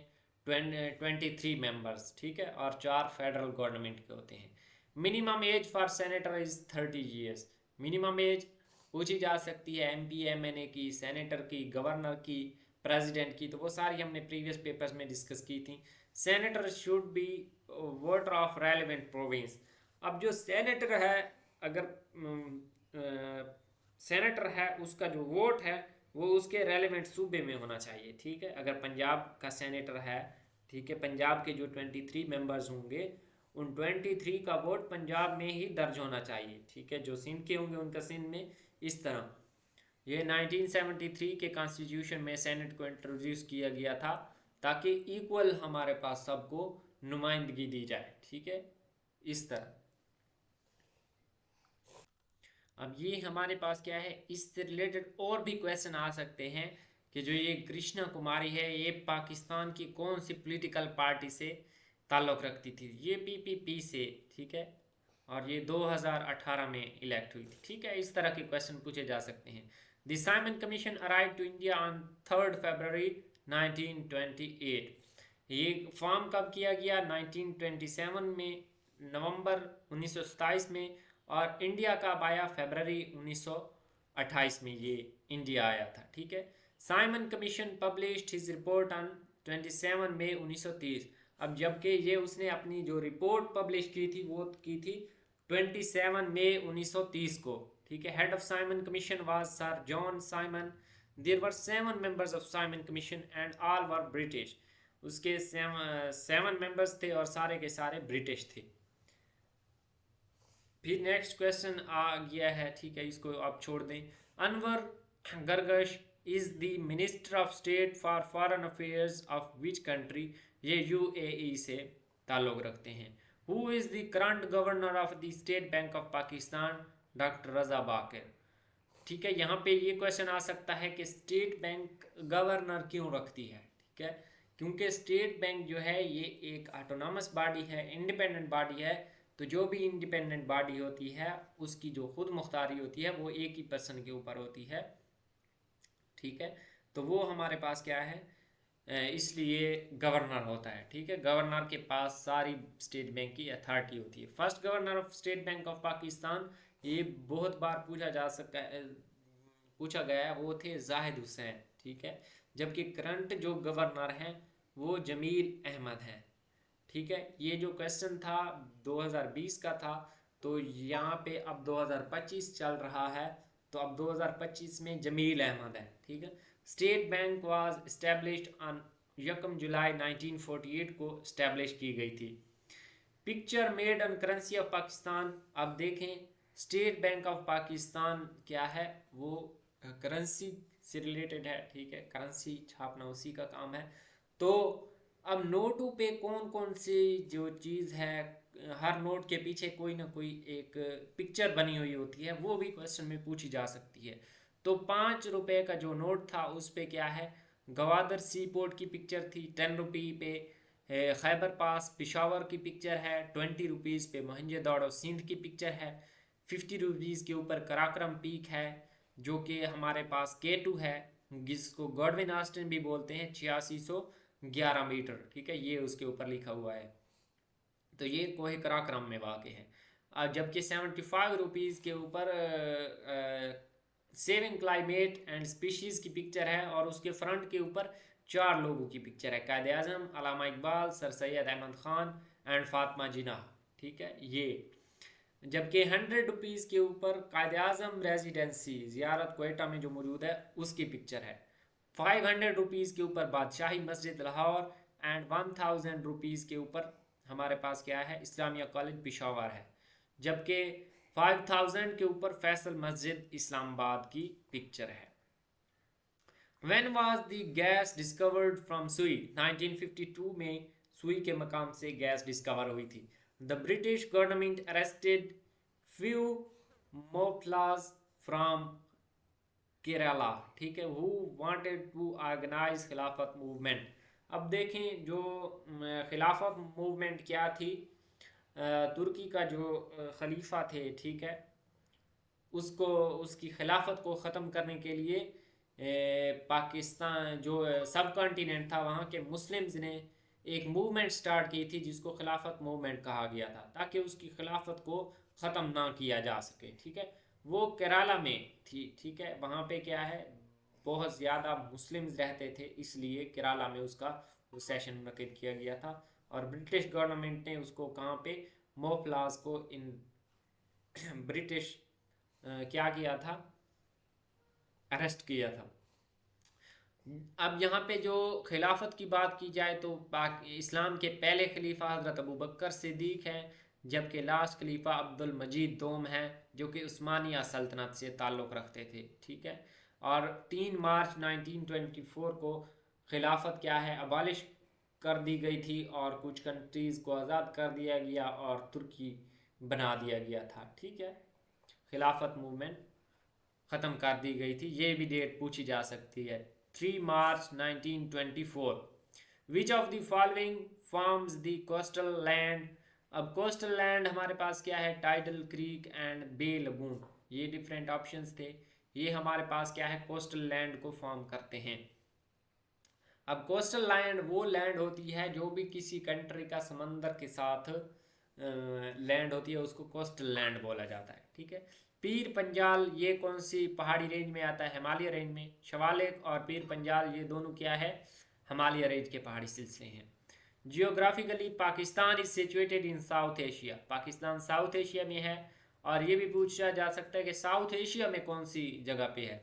23 मेंबर्स, ठीक है। और 4 फेडरल गवर्नमेंट के होते हैं। Minimum age for senator is 30 years. Minimum age पूछी जा सकती है MP MNA की, सेनेटर की, गवर्नर की, प्रेसिडेंट की, तो वो सारी हमने प्रीवियस पेपर्स में डिस्कस की थी। Senator should be voter of relevant province. अब जो सेनेटर है, अगर सेनेटर है उसका जो वोट है वो उसके रेलिवेंट सूबे में होना चाहिए, ठीक है। अगर पंजाब का सेनेटर है, ठीक है, पंजाब के जो 23 मेंबर्स होंगे उन 23 का वोट पंजाब में ही दर्ज होना चाहिए, ठीक है। जो सिंध के होंगे उनका सिंध में। इस तरह ये 1973 के कॉन्स्टिट्यूशन में सेनेट को इंट्रोड्यूस किया गया था ताकि इक्वल हमारे पास सबको नुमाइंदगी दी जाए, ठीक है, इस तरह। अब ये हमारे पास क्या है, इससे रिलेटेड और भी क्वेश्चन आ सकते हैं कि जो ये कृष्णा कुमारी है ये पाकिस्तान की कौन सी पॉलिटिकल पार्टी से ताल्लुक़ रखती थी। ये PPP से, ठीक है, और ये 2018 में इलेक्ट हुई थी, ठीक है। इस तरह के क्वेश्चन पूछे जा सकते हैं। The Simon commission arrive to India on 3 February 1928। ये फॉर्म कब किया गया, 1927 में, नवंबर 1927 में, और इंडिया का आया फरवरी 1928 में ये इंडिया आया था, ठीक है। Simon commission published his report on 27 मई 1930। अब जबकि ये उसने अपनी जो रिपोर्ट पब्लिश की थी वो की थी 27 मई 1930 को, ठीक है। Head of Simon commission was sir John Simon. There were 7 members of Simon commission and all were British. उसके 7 मेंबर्स थे और सारे के सारे ब्रिटिश थे। फिर नेक्स्ट क्वेश्चन आ गया है, ठीक है, इसको आप छोड़ दें। Anwar Gargash is the minister of state for foreign affairs of which country. ये UAE से ताल्लुक़ रखते हैं। Who is the current governor of the State Bank of Pakistan, doctor Raza Baqir, ठीक है। यहाँ पे ये क्वेश्चन आ सकता है कि स्टेट बैंक गवर्नर क्यों रखती है, ठीक है, क्योंकि स्टेट बैंक जो है ये एक ऑटोनॉमस बॉडी है, इंडिपेंडेंट बॉडी है, तो जो भी इंडिपेंडेंट बॉडी होती है उसकी जो खुद मुख्तारी होती है वो एक ही पर्सन के ऊपर होती है, ठीक है। तो वो हमारे पास क्या है, इसलिए गवर्नर होता है, ठीक है। गवर्नर के पास सारी स्टेट बैंक की अथॉरिटी होती है। First governor of state Bank of Pakistan, ये बहुत बार पूछा गया है, वो थे जाहिद हुसैन, ठीक है। जबकि करंट जो गवर्नर हैं वो जमील अहमद हैं, ठीक है। ये जो क्वेश्चन था 2020 का था, तो यहाँ पे अब 2025 चल रहा है, तो अब 2025 में जमील अहमद है, ठीक है। State bank was established on 1 जुलाई 1948 को इस्टेब्लिश की गई थी। Picture made on currency of Pakistan, अब देखें स्टेट बैंक ऑफ पाकिस्तान क्या है, वो करेंसी से रिलेटेड है, ठीक है। करेंसी छापना उसी का काम है। तो अब नोटों पे कौन कौन सी जो चीज़ है, हर नोट के पीछे कोई ना कोई एक पिक्चर बनी हुई होती है, वो भी क्वेश्चन में पूछी जा सकती है। तो 5 रुपए का जो नोट था उस पे क्या है, गवादर सी पोर्ट की पिक्चर थी। 10 रुपये पे खैबर पास पिशावर की पिक्चर है। 20 रुपीज़ पे मोहनजोदड़ो सिंध की पिक्चर है। 50 रुपीज़ के ऊपर कराक्रम पीक है, जो कि हमारे पास K2 है, जिसको गॉडविन ऑस्टिन भी बोलते हैं, 8611 मीटर, ठीक है। ये उसके ऊपर लिखा हुआ है, तो ये कोहे कराक्रम में वाक़ है। जबकि 75 रुपीज़ के ऊपर सेविंग क्लाइमेट एंड स्पीशीज़ की पिक्चर है, और उसके फ्रंट के ऊपर 4 लोगों की पिक्चर है, कायद आज़म, अल्लामा इकबाल, सर सैयद अहमद ख़ान एंड फातिमा जिन्ना, ठीक है ये। जबकि 100 रुपीज़ के ऊपर कायद आज़म रेजिडेंसी ज़ियारत कोयटा में जो मौजूद है उसकी पिक्चर है। 500 रुपीज़ के ऊपर बादशाही मस्जिद लाहौर, एंड 1000 रुपीज़ के ऊपर हमारे पास क्या है, इस्लामिया कॉलेज पिशावर है। जबकि 5000 के ऊपर फैसल मस्जिद इस्लामाबाद की पिक्चर है। When was the gas discovered from सुई? 1952 में सुई के मकाम से गैस डिस्कवर हुई थी। The British government arrested few moplars from Kerala, ठीक है, who wanted to organize खिलाफत मूवमेंट। अब देखें जो खिलाफत मूवमेंट क्या थी, तुर्की का जो खलीफा थे, ठीक है, उसको उसकी खिलाफत को ख़त्म करने के लिए पाकिस्तान जो सब कॉन्टिनेंट था वहाँ के मुस्लिम्स ने एक मूवमेंट स्टार्ट की थी, जिसको खिलाफत मूवमेंट कहा गया था, ताकि उसकी खिलाफत को ख़त्म ना किया जा सके, ठीक है। वो केरला में थी, ठीक है। वहाँ पे क्या है, बहुत ज़्यादा मुस्लिम्स रहते थे, इसलिए केरला में उसका वो सेशन मुनक़िद किया गया था। और ब्रिटिश गवर्नमेंट ने उसको कहाँ पे, मोफलाज को इन ब्रिटिश क्या किया था, अरेस्ट किया था। अब यहाँ पे जो खिलाफत की बात की जाए तो इस्लाम के पहले खलीफा हज़रत अबू बकर सिद्दीक हैं, जबकि लास्ट खलीफा अब्दुल मजीद दोम हैं, जो कि उस्मानिया सल्तनत से ताल्लुक़ रखते थे, ठीक है। और 3 मार्च 1924 को खिलाफत क्या है, अबालिश कर दी गई थी, और कुछ कंट्रीज़ को आज़ाद कर दिया गया और तुर्की बना दिया गया था, ठीक है। खिलाफत मूवमेंट ख़त्म कर दी गई थी, ये भी डेट पूछी जा सकती है। 3 March 1924। Which of the following forms the coastal land? अब कोस्टल लैंड हमारे पास क्या है, tidal creek and bay lagoon, ये डिफरेंट ऑप्शंस थे। ये हमारे पास क्या है, कोस्टल लैंड को फॉर्म करते हैं। अब कोस्टल लैंड वो लैंड होती है जो भी किसी कंट्री का समंदर के साथ लैंड होती है, उसको कोस्टल लैंड बोला जाता है, ठीक है। पीर पंजाल ये कौन सी पहाड़ी रेंज में आता है, हिमालय रेंज में। शवालिक और पीर पंजाल ये दोनों क्या है, हिमालय रेंज के पहाड़ी सिलसिले हैं। Geographically Pakistan is situated in south Asia, Pakistan south Asia में है। और ये भी पूछा जा सकता है कि साउथ एशिया में कौन सी जगह पे है,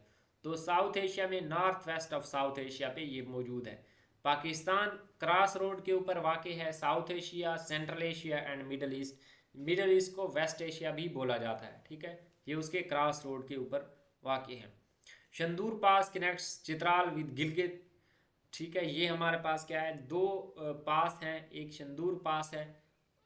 तो साउथ एशिया में north west of south Asia पे ये मौजूद है। पाकिस्तान क्रॉस रोड के ऊपर वाक़ई है, south Asia, central Asia and middle east. Middle east को वेस्ट एशिया भी बोला जाता है, ठीक है। ये उसके क्रॉस रोड के ऊपर वाक़ई है। शंदूर पास कनेक्ट्स चित्राल विद गिलगित, ठीक है। ये हमारे पास क्या है, 2 पास हैं, एक शंदूर पास है,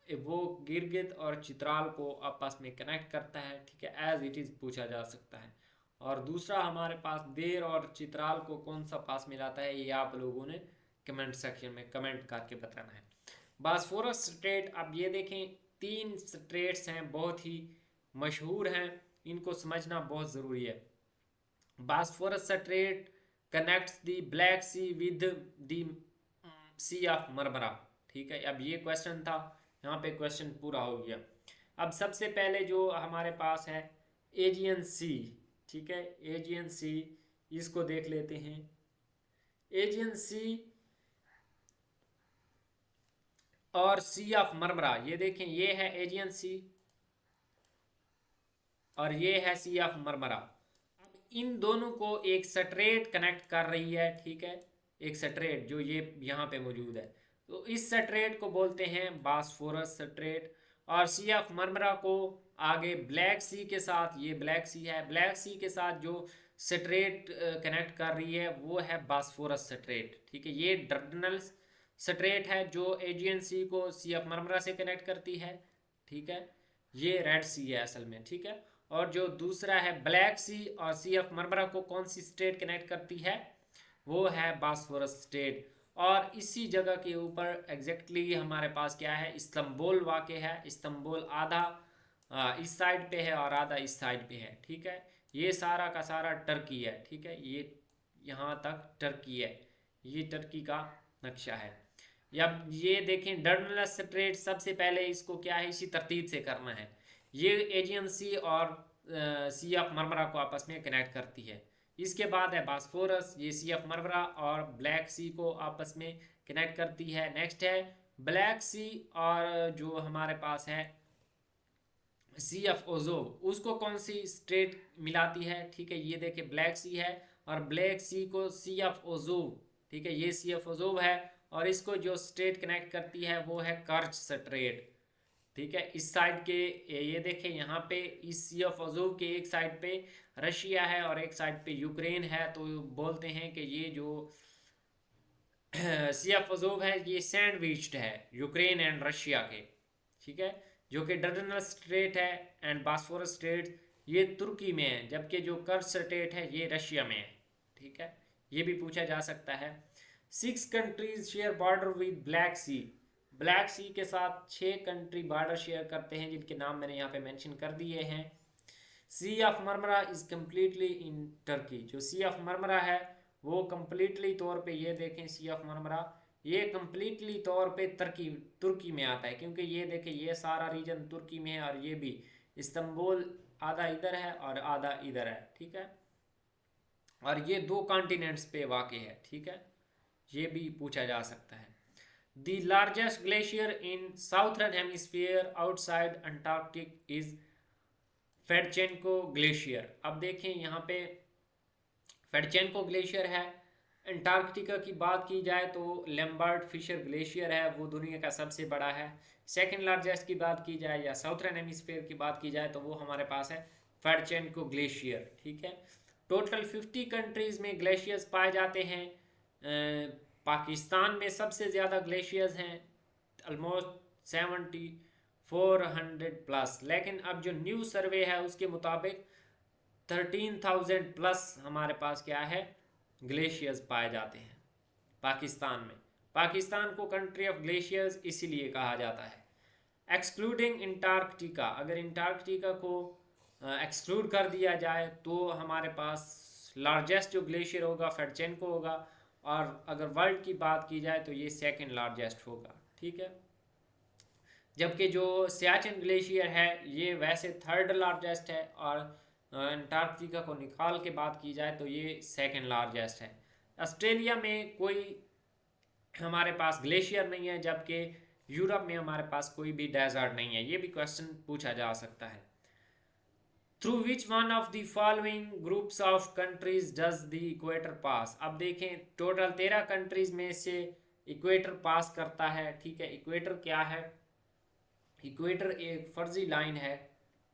वो गिलगित और चित्राल को आपस में कनेक्ट करता है, ठीक है, एज इट इज़ पूछा जा सकता है। और दूसरा हमारे पास देर और चित्राल को कौन सा पास मिलाता है, ये आप लोगों ने कमेंट सेक्शन में कमेंट करके बताना है। बास्फोरस स्ट्रेट, अब ये देखें 3 स्ट्रेट्स हैं, बहुत ही मशहूर हैं, इनको समझना बहुत ज़रूरी है। Bosphorus strait connects the black sea with the sea of Marmara. ठीक है, अब ये क्वेश्चन था, यहाँ पे क्वेश्चन पूरा हो गया। अब सबसे पहले जो हमारे पास है एजियन सी, ठीक है, एजियन सी, इसको देख लेते हैं। एजियन सी और सी ऑफ मरमरा, ये देखें, ये है एजियन सी और ये है सी ऑफ मरमरा। अब इन दोनों को एक स्ट्रेट कनेक्ट कर रही है, ठीक है, एक स्ट्रेट जो ये यहाँ पे मौजूद है, तो इस स्ट्रेट को बोलते हैं बॉस्फोरस स्ट्रेट। और सी ऑफ मरमरा को आगे ब्लैक सी के साथ, ये ब्लैक सी है, ब्लैक सी के साथ जो स्ट्रेट कनेक्ट कर रही है वो है बॉस्फोरस स्ट्रेट। ठीक है, ये डर्डनल स्ट्रेट है जो एजियन सी को सी ऑफ मरमरा से कनेक्ट करती है। ठीक है, ये रेड सी है असल में। ठीक है, और जो दूसरा है ब्लैक सी और सी ऑफ मरमरा को कौन सी स्टेट कनेक्ट करती है, वो है बॉस्फोरस स्टेट। और इसी जगह के ऊपर एग्जैक्टली हमारे पास क्या है, इस्तांबुल वाक़ है। इस्तांबुल आधा इस साइड पे है और आधा इस साइड पे है। ठीक है, ये सारा का सारा टर्की है। ठीक है, ये यहाँ तक टर्की है, ये टर्की का नक्शा है। अब ये देखें डर्डनल्स स्ट्रेट, सबसे पहले इसको क्या है, इसी तरतीब से करना है। ये एजियन सी और सी ऑफ मरमरा को आपस में कनेक्ट करती है। इसके बाद है बॉस्फोरस, ये सी ऑफ मरमरा और ब्लैक सी को आपस में कनेक्ट करती है। नेक्स्ट है ब्लैक सी और जो हमारे पास है सी ऑफ ओजोव, उसको कौन सी स्ट्रेट मिलाती है। ठीक है, ये देखिए ब्लैक सी है और ब्लैक सी को सी ऑफ ओजोव, ठीक है, ये सी ऑफ ओजोव है और इसको जो स्ट्रेट कनेक्ट करती है वो है कर्च स्ट्रेट। ठीक है, इस साइड के ये देखें यहाँ पे इस सी ऑफ अजोव के एक साइड पे रशिया है और एक साइड पे यूक्रेन है, तो बोलते हैं कि ये जो सी ऑफ अजोव है ये सैंडविच्ड है यूक्रेन एंड रशिया के। ठीक है, जो कि डर्डनल स्ट्रेट है एंड बॉस्फोरस स्ट्रेट ये तुर्की में है, जबकि जो कर्च स्ट्रेट है ये रशिया में है। ठीक है, ये भी पूछा जा सकता है। 6 countries share border with Black Sea, Black Sea के साथ 6 कंट्री बॉर्डर शेयर करते हैं जिनके नाम मैंने यहाँ पे मेंशन कर दिए हैं। Sea of Marmara is completely in Turkey, जो सी ऑफ मरमरा है वो कम्प्लीटली तौर पे, ये देखें सी ऑफ मरमरा ये कम्प्लीटली तौर पे तुर्की में आता है, क्योंकि ये देखें ये सारा रीजन तुर्की में है और ये भी इस्तांबुल आधा इधर है और आधा इधर है। ठीक है, और ये 2 कॉन्टिनेंट्स पे वाक़ है। ठीक है, ये भी पूछा जा सकता है। The largest glacier in southern hemisphere outside Antarctic is Fedchenko glacier. अब देखें यहाँ पे फेडचेंको ग्लेशियर है। अंटार्कटिका की बात की जाए तो लैम्बर्ट फिशर ग्लेशियर है, वो दुनिया का सबसे बड़ा है। सेकंड लार्जेस्ट की बात की जाए या साउथर्न हेमिस्फीयर की बात की जाए तो वो हमारे पास है फेडचेंको ग्लेशियर। ठीक है, टोटल 50 कंट्रीज में ग्लेशियर्स पाए जाते हैं। पाकिस्तान में सबसे ज़्यादा ग्लेशियर्स हैं, ऑलमोस्ट 7400 प्लस, लेकिन अब जो न्यू सर्वे है उसके मुताबिक 13,000 प्लस हमारे पास क्या है, ग्लेशियर्स पाए जाते हैं पाकिस्तान में। पाकिस्तान को कंट्री ऑफ ग्लेशियर्स इसीलिए कहा जाता है। एक्सक्लूडिंग अंटार्कटिका, अगर अंटार्कटिका को एक्सक्लूड कर दिया जाए तो हमारे पास लार्जेस्ट जो ग्लेशियर होगा फेडचेंको होगा, और अगर वर्ल्ड की बात की जाए तो ये सेकंड लार्जेस्ट होगा। ठीक है, जबकि जो सियाचिन ग्लेशियर है ये वैसे थर्ड लार्जेस्ट है, और अंटार्कटिका को निकाल के बात की जाए तो ये सेकंड लार्जेस्ट है। ऑस्ट्रेलिया में कोई हमारे पास ग्लेशियर नहीं है, जबकि यूरोप में हमारे पास कोई भी डेजर्ट नहीं है। ये भी क्वेश्चन पूछा जा सकता है। Through which one of the following groups of countries does the equator pass. अब देखें टोटल 13 कंट्रीज में से इक्वेटर पास करता है। ठीक है, इक्वेटर क्या है, इक्वेटर एक फर्जी लाइन है।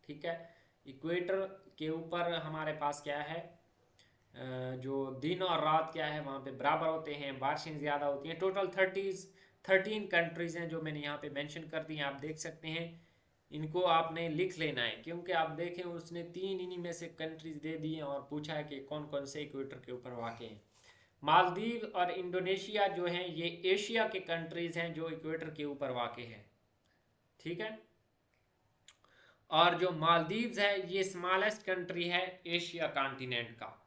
ठीक है, इक्वेटर के ऊपर हमारे पास क्या है, जो दिन और रात क्या है वहाँ पे बराबर होते हैं, बारिशें ज़्यादा होती हैं। टोटल 13 कंट्रीज़ हैं जो मैंने यहाँ पे मेंशन कर दी हैं, आप देख सकते हैं। इनको आपने लिख लेना है, क्योंकि आप देखें उसने 3 इन्हीं में से कंट्रीज दे दी हैं और पूछा है कि कौन कौन से इक्वेटर के ऊपर वाक़ हैं। मालदीव और इंडोनेशिया जो हैं ये एशिया के कंट्रीज़ हैं जो इक्वेटर के ऊपर वाक़ हैं। ठीक है, और जो मालदीव्स है ये स्मॉलेस्ट कंट्री है एशिया कॉन्टिनेंट का।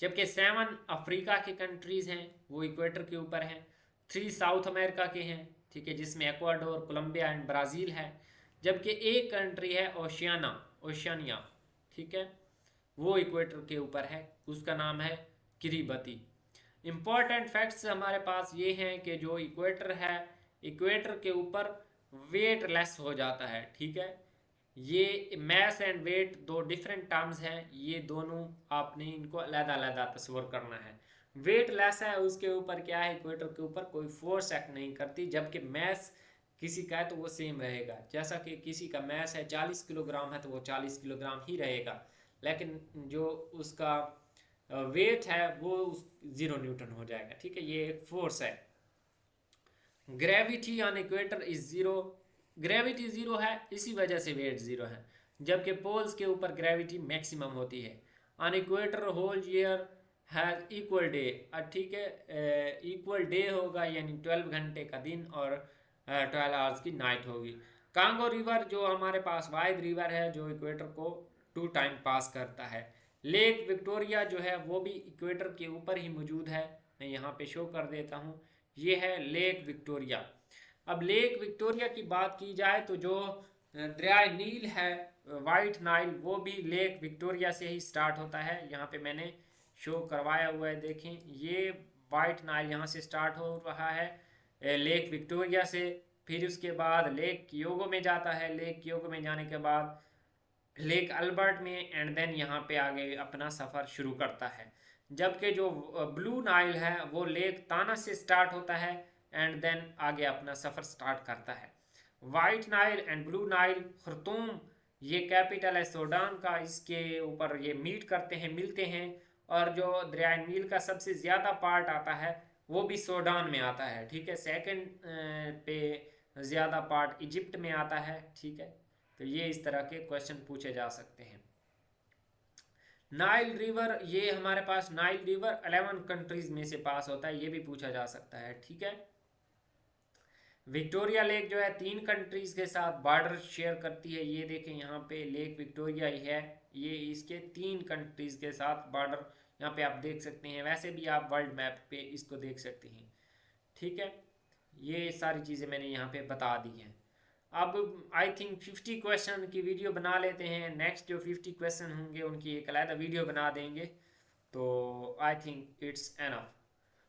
जबकि 7 अफ्रीका के कंट्रीज़ हैं वो इक्वेटर के ऊपर हैं। 3 साउथ अमेरिका के हैं, ठीक है, जिसमें इक्वाडोर, कोलंबिया एंड ब्राज़ील है। जबकि एक कंट्री है ओशियानिया, ठीक है, वो इक्वेटर के ऊपर है, उसका नाम है किरिबती। इम्पॉर्टेंट फैक्ट्स हमारे पास ये हैं कि जो इक्वेटर है, इक्वेटर के ऊपर वेट लेस हो जाता है, ठीक है। ये मैस एंड वेट दो डिफरेंट टर्म्स हैं, ये दोनों आपने इनको अलग अलग तस्वर करना है। वेट लेस है, उसके ऊपर क्या है, इक्वेटर के ऊपर कोई फोर्स एक्ट नहीं करती, जबकि मैस किसी का है तो वो सेम रहेगा। जैसा कि किसी का मैस है 40 किलोग्राम है तो वो 40 किलोग्राम ही रहेगा, लेकिन जो उसका वेट है वो 0 न्यूटन हो जाएगा, ठीक है। ये एक फोर्स है। Gravity on equator is 0, gravity 0 है, इसी वजह से वेट 0 है। जबकि पोल्स के ऊपर ग्रेविटी मैक्सिमम होती है। On equator whole year has equal day, ठीक है, इक्वल डे होगा, यानी 12 घंटे का दिन और 12 आवर्स की नाइट होगी। कांगो रिवर जो हमारे पास वाइड रिवर है जो इक्वेटर को 2 टाइम पास करता है। लेक विक्टोरिया जो है वो भी इक्वेटर के ऊपर ही मौजूद है, मैं यहाँ पे शो कर देता हूँ, ये है लेक विक्टोरिया। अब लेक विक्टोरिया की बात की जाए तो जो दरियाए नील है, वाइट नाइल, वो भी लेक विक्टोरिया से ही स्टार्ट होता है। यहाँ पे मैंने शो करवाया हुआ है, देखें, ये वाइट नाइल यहाँ से स्टार्ट हो रहा है लेक विक्टोरिया से। फिर उसके बाद लेक कियोगो में जाता है, लेक कियोगो में जाने के बाद लेक अल्बर्ट में, एंड देन यहाँ पे आगे अपना सफ़र शुरू करता है। जबकि जो ब्लू नाइल है वो लेक ताना से स्टार्ट होता है एंड देन आगे अपना सफ़र स्टार्ट करता है। White Nile and Blue Nile Khartoum, ये कैपिटल है सूडान का, इसके ऊपर ये मीट करते हैं, मिलते हैं। और जो दरिया नील का सबसे ज़्यादा पार्ट आता है वो भी सूडान में आता है, ठीक है। सेकंड पे ज़्यादा पार्ट इजिप्ट में आता है, ठीक है। तो ये इस तरह के क्वेश्चन पूछे जा सकते हैं। नाइल रिवर, ये हमारे पास नाइल रिवर 11 कंट्रीज में से पास होता है, ये भी पूछा जा सकता है, ठीक है। विक्टोरिया लेक जो है 3 कंट्रीज के साथ बॉर्डर शेयर करती है, ये देखें यहाँ पे लेक विक्टोरिया ही है, ये इसके 3 कंट्रीज के साथ बॉर्डर यहाँ पे आप देख सकते हैं। वैसे भी आप वर्ल्ड मैप पे इसको देख सकते हैं, ठीक है। ये सारी चीज़ें मैंने यहाँ पे बता दी हैं। अब आई थिंक 50 क्वेश्चन की वीडियो बना लेते हैं। नेक्स्ट जो 50 क्वेश्चन होंगे उनकी एक अलग वीडियो बना देंगे, तो आई थिंक इट्स एनफ।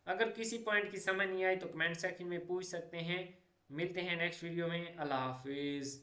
अगर किसी पॉइंट की समझ नहीं आई तो कमेंट सेक्शन में पूछ सकते हैं। मिलते हैं नेक्स्ट वीडियो में। अल्लाह हाफिज़।